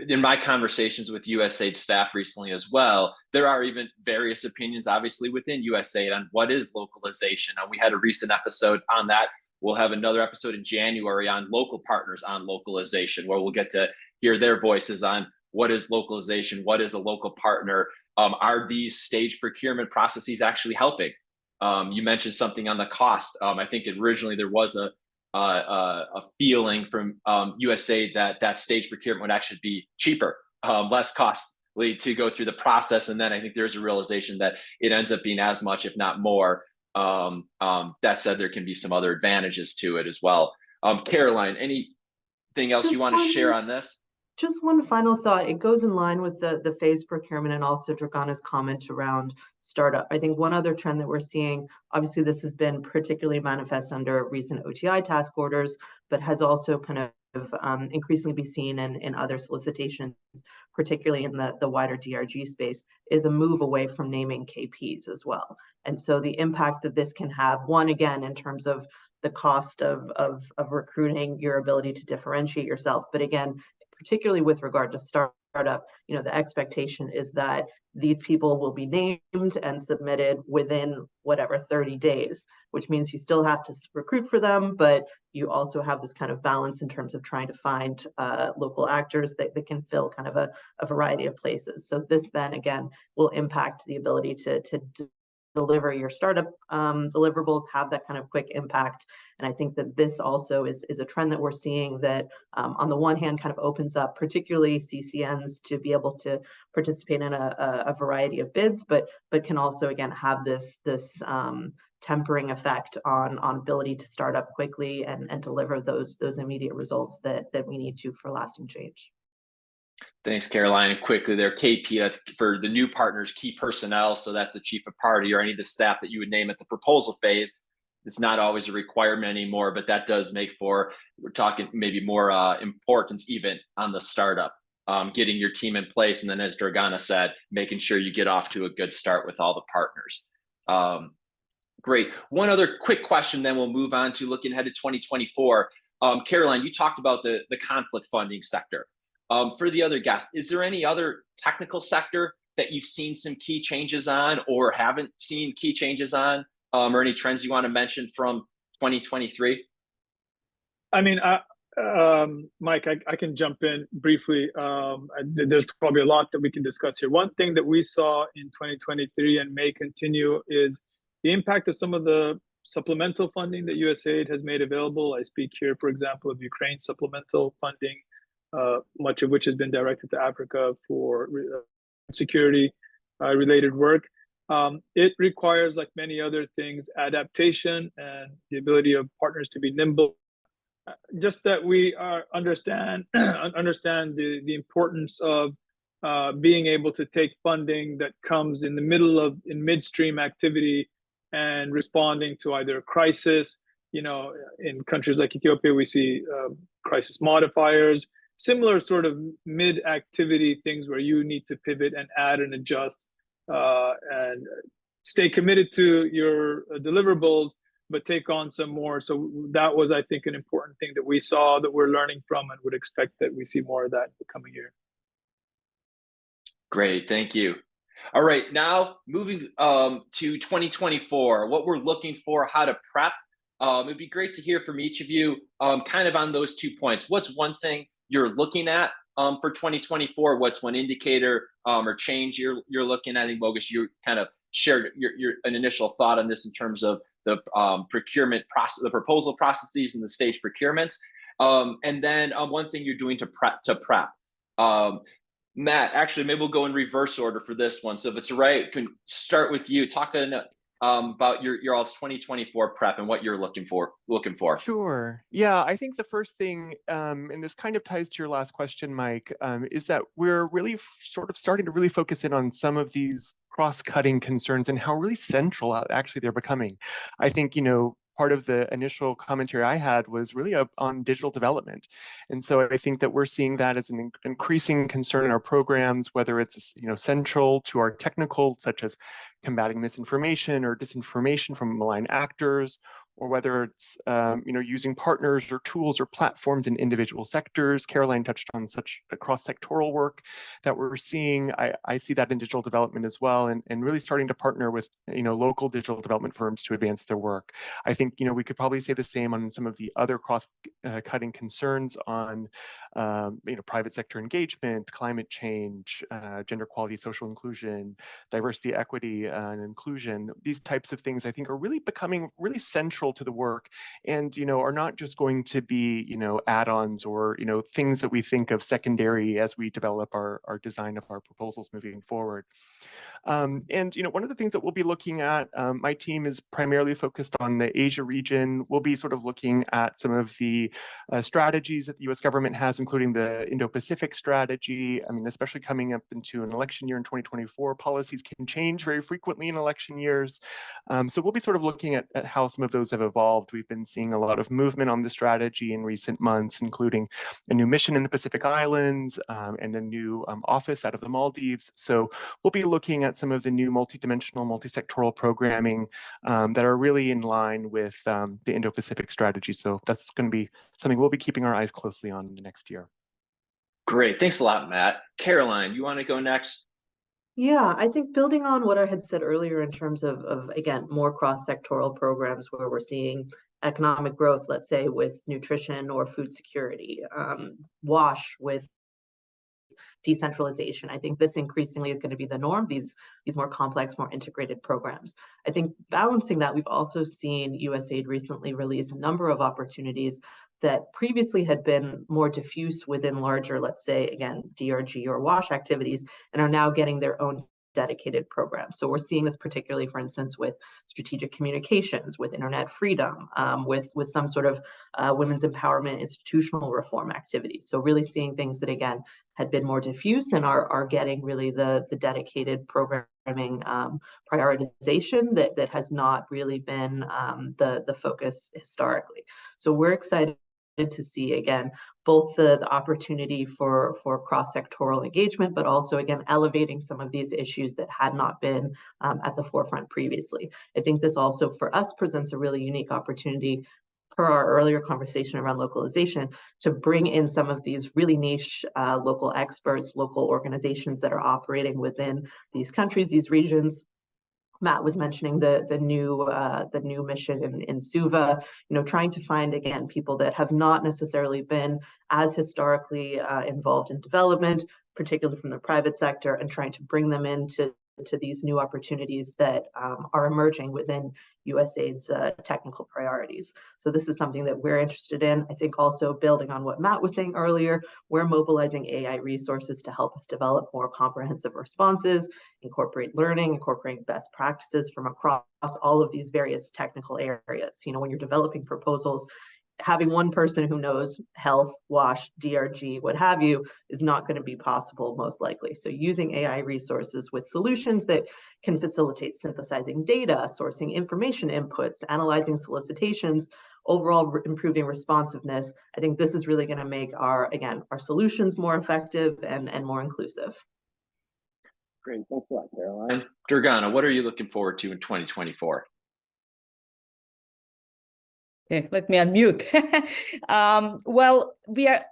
In my conversations with USAID staff recently as well, there are even various opinions, obviously, within USAID on what is localization. We had a recent episode on that. We'll have another episode in January on local partners on localization, where we'll get to hear their voices on what is localization, what is a local partner, are these stage procurement processes actually helping? You mentioned something on the cost. I think originally there was a feeling from USAID that stage procurement would actually be cheaper, less costly to go through the process. And then I think there's a realization that it ends up being as much, if not more. That said, there can be some other advantages to it as well. Caroline, anything else you want to share on this? Just one final thought. It goes in line with the phased procurement and also Dragana's comment around startup. I think one other trend that we're seeing, obviously this has been particularly manifest under recent OTI task orders, but has also kind of increasingly be seen in other solicitations, particularly in the wider DRG space, is a move away from naming KPs as well. And so the impact that this can have, one, again, in terms of the cost of recruiting, your ability to differentiate yourself, but again, particularly with regard to startup, startup, the expectation is that these people will be named and submitted within whatever 30 days, which means you still have to recruit for them, but you also have this kind of balance in terms of trying to find local actors that can fill kind of a variety of places. So this then again will impact the ability to deliver your startup deliverables, have that kind of quick impact. And I think that this also is a trend that we're seeing that on the one hand kind of opens up particularly CCNs to be able to participate in a variety of bids, but can also again have this tempering effect on ability to start up quickly and deliver those immediate results that we need to for lasting change. Thanks, Caroline. And quickly there, KP, that's for the new partners, key personnel. So that's the chief of party or any of the staff that you would name at the proposal phase. It's not always a requirement anymore, but that does make for, we're talking maybe more importance even on the startup, getting your team in place. And then as Dragana said, making sure you get off to a good start with all the partners. Great. One other quick question, then we'll move on to looking ahead to 2024. Caroline, you talked about the conflict funding sector. For the other guests, is there any other technical sector that you've seen some key changes on or haven't seen key changes on, or any trends you want to mention from 2023? I mean, Mike, I can jump in briefly. There's probably a lot that we can discuss here. One thing that we saw in 2023 and may continue is the impact of some of the supplemental funding that USAID has made available. I speak here, for example, of Ukraine supplemental funding, much of which has been directed to Africa for security related work. It requires, like many other things, adaptation and the ability of partners to be nimble. Just that we understand the importance of being able to take funding that comes in midstream activity and responding to either a crisis. In countries like Ethiopia, we see crisis modifiers, similar sort of mid-activity things where you need to pivot and add and adjust and stay committed to your deliverables, but take on some more. So that was, I think, an important thing that we saw that we're learning from and would expect that we see more of that in the coming year. Great, thank you. All right, now moving to 2024, what we're looking for, how to prep. It'd be great to hear from each of you kind of on those 2 points. What's one thing you're looking at for 2024? What's one indicator or change you're looking at? I think, Moges, you kind of shared an initial thought on this in terms of the procurement process, the proposal processes and the stage procurements. And then one thing you're doing to prep. Matt, actually, maybe we'll go in reverse order for this one. So if it's all right, we can start with you. Talk about your all's 2024 prep and what you're looking for. Sure. Yeah, I think the first thing, and this kind of ties to your last question, Mike, is that we're really sort of starting to really focus in on some of these cross-cutting concerns and how really central actually they're becoming. I think, part of the initial commentary I had was really on digital development. And so I think that we're seeing that as an increasing concern in our programs, whether it's, central to our technical, such as combating misinformation or disinformation from malign actors, or whether it's using partners or tools or platforms in individual sectors. Caroline touched on such a cross-sectoral work that we're seeing. I see that in digital development as well, and really starting to partner with local digital development firms to advance their work. I think we could probably say the same on some of the other cross-cutting concerns on private sector engagement, climate change, gender equality, social inclusion, diversity, equity, and inclusion. These types of things I think are really becoming really central to the work, and are not just going to be add-ons or things that we think of secondary as we develop our design of our proposals moving forward. And one of the things that we'll be looking at, my team is primarily focused on the Asia region. We'll be sort of looking at some of the strategies that the U.S. government has, including the Indo-Pacific strategy. I mean, especially coming up into an election year in 2024, policies can change very frequently in election years. So we'll be sort of looking at how some of those have evolved. We've been seeing a lot of movement on the strategy in recent months, including a new mission in the Pacific Islands and a new office out of the Maldives. So we'll be looking at some of the new multidimensional, multi-sectoral programming that are really in line with the Indo-Pacific strategy. So that's going to be something we'll be keeping our eyes closely on in the next year. Great. Thanks a lot, Matt. Caroline, you want to go next? Yeah, I think building on what I had said earlier in terms of again, more cross-sectoral programs where we're seeing economic growth, let's say with nutrition or food security, WASH with decentralization. I think this increasingly is going to be the norm, these more complex, more integrated programs. I think balancing that, we've also seen USAID recently release a number of opportunities that previously had been more diffuse within larger, let's say, again, DRG or WASH activities, and are now getting their own dedicated programs. So we're seeing this particularly, for instance, with strategic communications, with internet freedom, with some sort of women's empowerment, institutional reform activities. So really seeing things that, again, had been more diffuse and are getting really the dedicated programming prioritization that has not really been the focus historically. So we're excited to see, again, both the opportunity for cross-sectoral engagement, but also, again, elevating some of these issues that had not been at the forefront previously. I think this also, for us, presents a really unique opportunity, per our earlier conversation around localization, to bring in some of these really niche local experts, local organizations that are operating within these countries, these regions. Matt was mentioning the new mission in Suva, trying to find, again, people that have not necessarily been as historically involved in development, particularly from the private sector, and trying to bring them into these new opportunities that are emerging within USAID's technical priorities. So this is something that we're interested in. I think also building on what Matt was saying earlier, we're mobilizing AI resources to help us develop more comprehensive responses, incorporate learning, incorporating best practices from across all of these various technical areas. When you're developing proposals, having one person who knows health, WASH, DRG, what have you, is not going to be possible, most likely. So using AI resources with solutions that can facilitate synthesizing data, sourcing information inputs, analyzing solicitations, overall improving responsiveness, I think this is really going to make our solutions more effective and more inclusive. Great. Thanks a lot, Caroline. Durgana, what are you looking forward to in 2024? Okay, let me unmute. Well, we are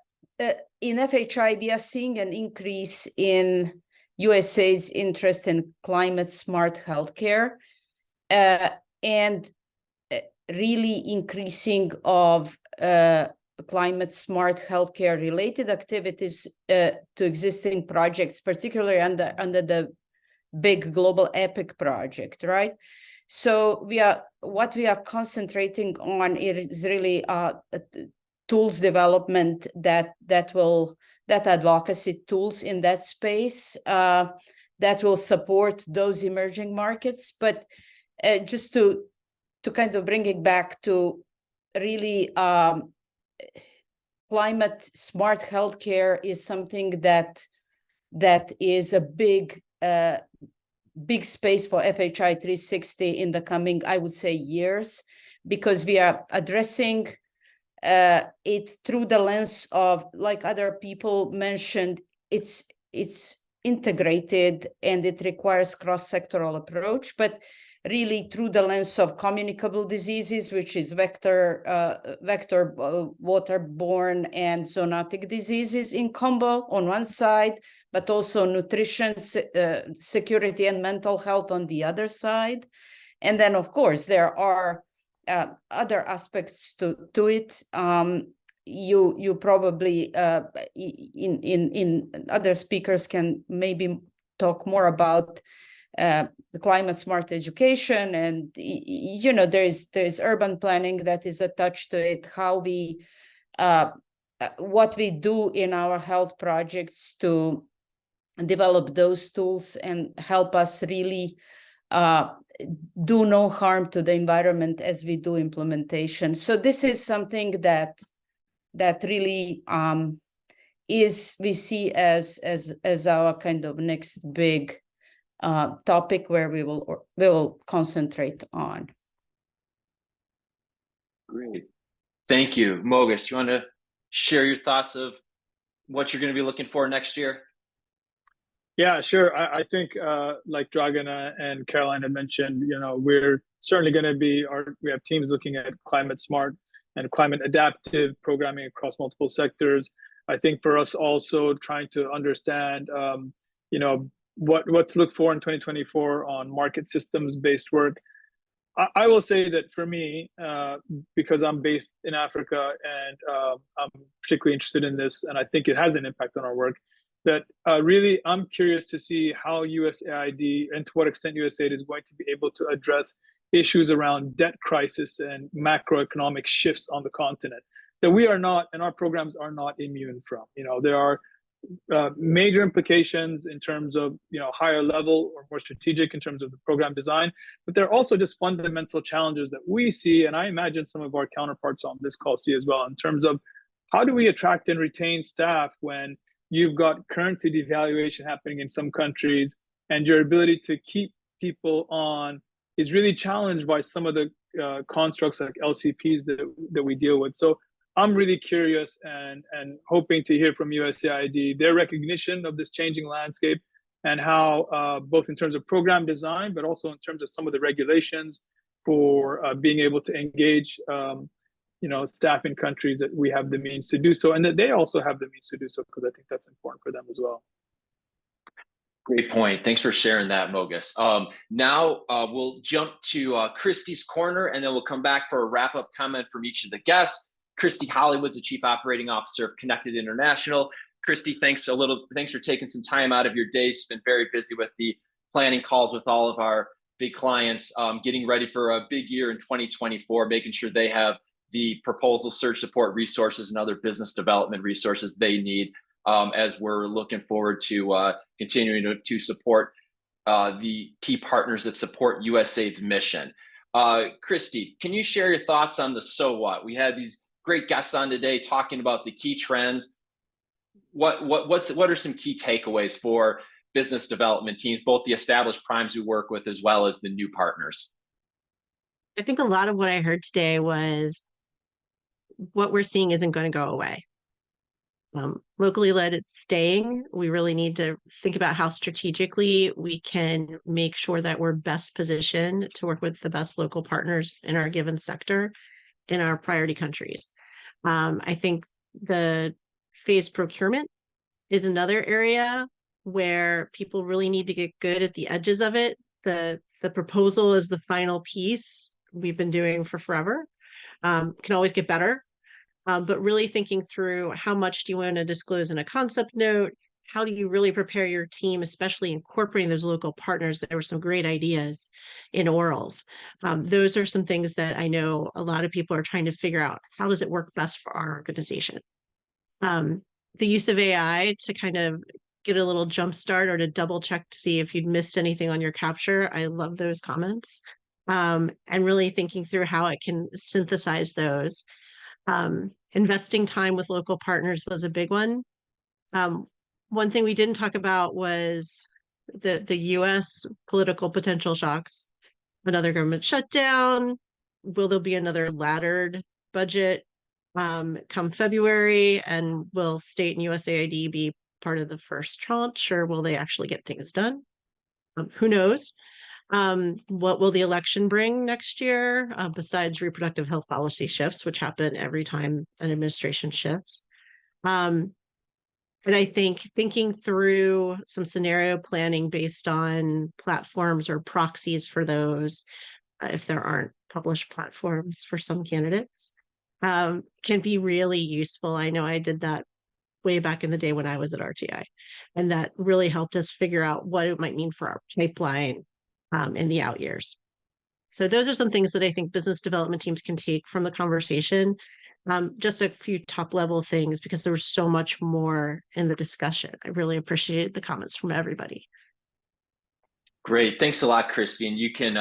in FHI, we are seeing an increase in USAID's interest in climate smart healthcare, and really increasing of climate smart healthcare related activities to existing projects, particularly under the big global EPIC project, right? So what we are concentrating on is really tools development that advocacy tools in that space that will support those emerging markets. But just to kind of bring it back to really climate smart healthcare is something that is a big space for FHI 360 in the coming, I would say, years, because we are addressing it through the lens of, like other people mentioned, it's integrated and it requires cross-sectoral approach, but really through the lens of communicable diseases, which is vector, waterborne, and zoonotic diseases in combo on one side, but also nutrition, security, and mental health on the other side. And then, of course, there are other aspects to it. You probably, in other speakers can maybe talk more about the climate smart education, and there's urban planning that is attached to it, how we what we do in our health projects to develop those tools and help us really do no harm to the environment as we do implementation. So this is something that really is we see as our kind of next big topic where we will concentrate on. Great. Thank you. Moges, do you want to share your thoughts of what you're going to be looking for next year? Yeah, sure. I think like Dragana and Caroline had mentioned, we're certainly going to we have teams looking at climate smart and climate adaptive programming across multiple sectors. I think for us also trying to understand, what to look for in 2024 on market systems based work. I will say that for me, because I'm based in Africa and I'm particularly interested in this, and I think it has an impact on our work, that really I'm curious to see how USAID and to what extent USAID is going to be able to address issues around debt crisis and macroeconomic shifts on the continent that we are not, and our programs are not immune from. There are major implications in terms of higher level or more strategic in terms of the program design, but there are also just fundamental challenges that we see, and I imagine some of our counterparts on this call see as well, in terms of how do we attract and retain staff when you've got currency devaluation happening in some countries and your ability to keep people on is really challenged by some of the constructs like LCPs that we deal with. So I'm really curious and hoping to hear from USAID their recognition of this changing landscape and how both in terms of program design, but also in terms of some of the regulations for being able to engage staff in countries that we have the means to do so, and that they also have the means to do so, because I think that's important for them as well. Great point. Thanks for sharing that, Moges. Now we'll jump to Christy's corner, and then we'll come back for a wrap-up comment from each of the guests. Christy Hollywood's the Chief Operating Officer of Connected International. Christy, thanks for taking some time out of your day. She's been very busy with the planning calls with all of our big clients, getting ready for a big year in 2024, making sure they have the proposal search support resources and other business development resources they need as we're looking forward to continuing to support the key partners that support USAID's mission. Christy, can you share your thoughts on the so what? We had these great guests on today talking about the key trends. What are some key takeaways for business development teams, both the established primes we work with as well as the new partners? I think a lot of what I heard today was what we're seeing isn't going to go away. Locally led, it's staying. We really need to think about how strategically we can make sure that we're best positioned to work with the best local partners in our given sector in our priority countries. I think the phased procurement is another area where people really need to get good at the edges of it. The proposal is the final piece we've been doing for forever. Can always get better, but really thinking through how much do you want to disclose in a concept note? How do you really prepare your team, especially incorporating those local partners? There were some great ideas in orals. Those are some things that I know a lot of people are trying to figure out. How does it work best for our organization? The use of AI to kind of get a little jump start or to double check to see if you'd missed anything on your capture. I love those comments. And really thinking through how it can synthesize those. Investing time with local partners was a big one. One thing we didn't talk about was the U.S. political potential shocks. Another government shutdown. Will there be another laddered budget come February? And will state and USAID be part of the first tranche, or will they actually get things done? Who knows? What will the election bring next year, besides reproductive health policy shifts, which happen every time an administration shifts? And I think thinking through some scenario planning based on platforms or proxies for those, if there aren't published platforms for some candidates, can be really useful. I know I did that way back in the day when I was at RTI, and that really helped us figure out what it might mean for our pipeline in the out years. So those are some things that I think business development teams can take from the conversation. Just a few top level things, because there was so much more in the discussion. I really appreciated the comments from everybody. Great. Thanks a lot, Christy. And you can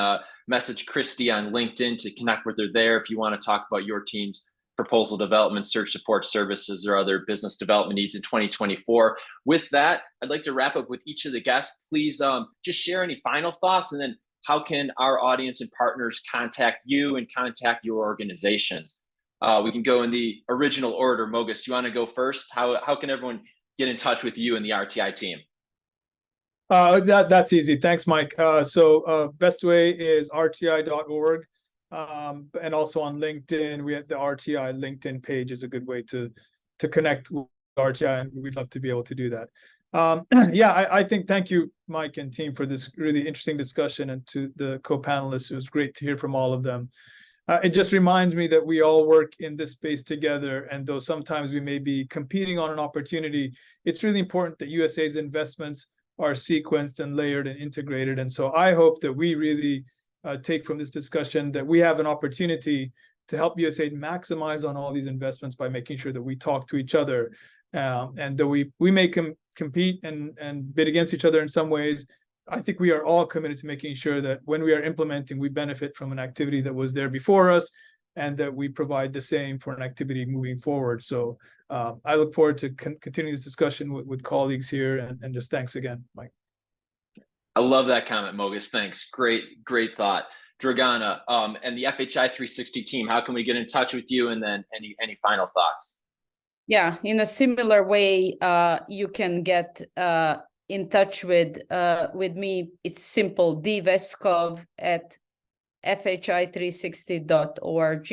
message Christy on LinkedIn to connect with her there if you want to talk about your team's proposal development, search support services, or other business development needs in 2024. With that, I'd like to wrap up with each of the guests. Please just share any final thoughts, and then how can our audience and partners contact you and contact your organizations? We can go in the original order. Moges, do you want to go first? How can everyone get in touch with you and the RTI team? That's easy. Thanks, Mike. So best way is rti.org. And also on LinkedIn, we have the RTI LinkedIn page is a good way to connect and we'd love to be able to do that. I think thank you, Mike and team, for this really interesting discussion, and to the co-panelists. It was great to hear from all of them. It just reminds me that we all work in this space together, and though sometimes we may be competing on an opportunity, it's really important that USAID's investments are sequenced and layered and integrated. And so I hope that we really take from this discussion that we have an opportunity to help USAID maximize on all these investments by making sure that we talk to each other. And though we may compete and bid against each other in some ways, I think we are all committed to making sure that when we are implementing, we benefit from an activity that was there before us, and that we provide the same for an activity moving forward. So I look forward to continuing this discussion with colleagues here, and just thanks again, Mike. I love that comment, Moges. Thanks. Great thought. Dragana, and the FHI 360 team, how can we get in touch with you? And then any final thoughts? Yeah, in a similar way, you can get in touch with me. It's simple, dveskov@fhi360.org.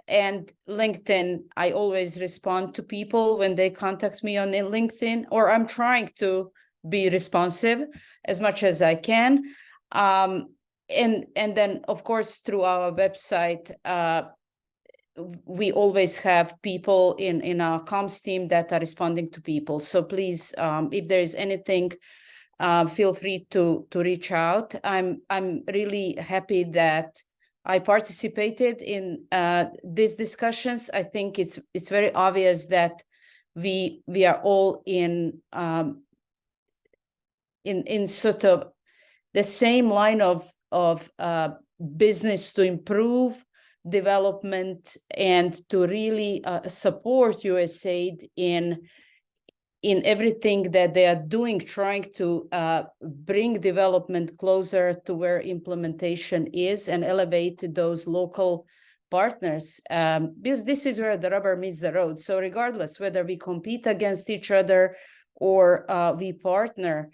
And LinkedIn, I always respond to people when they contact me on LinkedIn, or I'm trying to be responsive as much as I can. And then, of course, through our website, we always have people in our comms team that are responding to people. So please, if there is anything, feel free to reach out. I'm really happy that I participated in these discussions. I think it's very obvious that we are all in sort of the same line of business to improve development and to really support USAID in everything that they are doing, trying to bring development closer to where implementation is and elevate those local partners, because this is where the rubber meets the road. So regardless whether we compete against each other or we partner,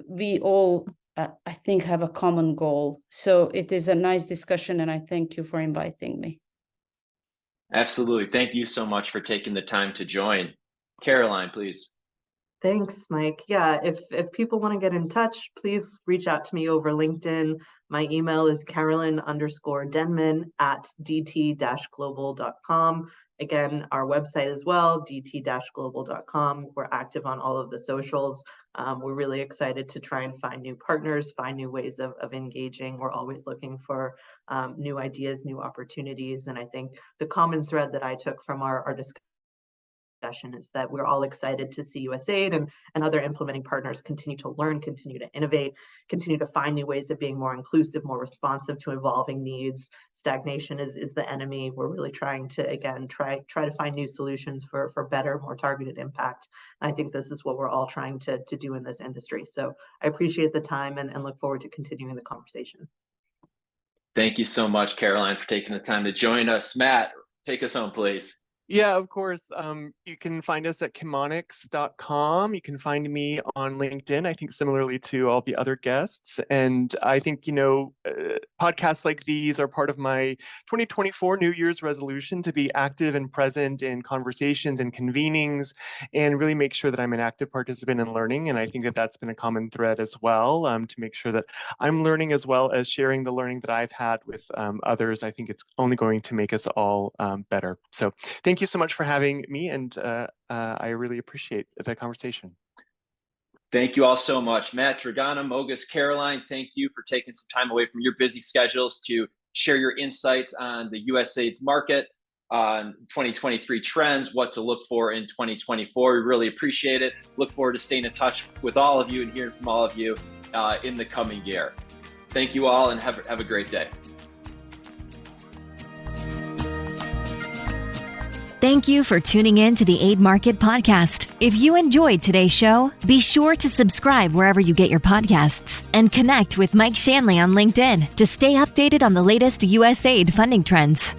we all I think have a common goal. So it is a nice discussion, and I thank you for inviting me. Absolutely. Thank you so much for taking the time to join. Caroline, please. Thanks, Mike. Yeah, if people want to get in touch, please reach out to me over LinkedIn. My email is carolyn_denman@dt-global.com. Again, our website as well, dt-global.com. We're active on all of the socials. We're really excited to try and find new partners, find new ways of engaging. We're always looking for new ideas, new opportunities. And I think the common thread that I took from our discussion is that we're all excited to see USAID and other implementing partners continue to learn, continue to innovate, continue to find new ways of being more inclusive, more responsive to evolving needs. Stagnation is the enemy. We're really trying to, again, try to find new solutions for better, more targeted impact. And I think this is what we're all trying to do in this industry. So I appreciate the time and look forward to continuing the conversation. Thank you so much, Caroline, for taking the time to join us. Matt, take us home, please. Yeah, of course. You can find us at chemonics.com. You can find me on LinkedIn, I think similarly to all the other guests. And I think, podcasts like these are part of my 2024 New Year's resolution to be active and present in conversations and convenings and really make sure that I'm an active participant in learning. And I think that that's been a common thread as well, to make sure that I'm learning as well as sharing the learning that I've had with others. I think it's only going to make us all better. So thank you so much for having me, and I really appreciate the conversation. Thank you all so much. Matt, Dragana, Moges, Caroline, thank you for taking some time away from your busy schedules to share your insights on the USAID's market, on 2023 trends, what to look for in 2024. We really appreciate it. Look forward to staying in touch with all of you and hearing from all of you in the coming year. Thank you all, and have a great day. Thank you for tuning in to the Aid Market Podcast. If you enjoyed today's show, be sure to subscribe wherever you get your podcasts and connect with Mike Shanley on LinkedIn to stay updated on the latest USAID funding trends.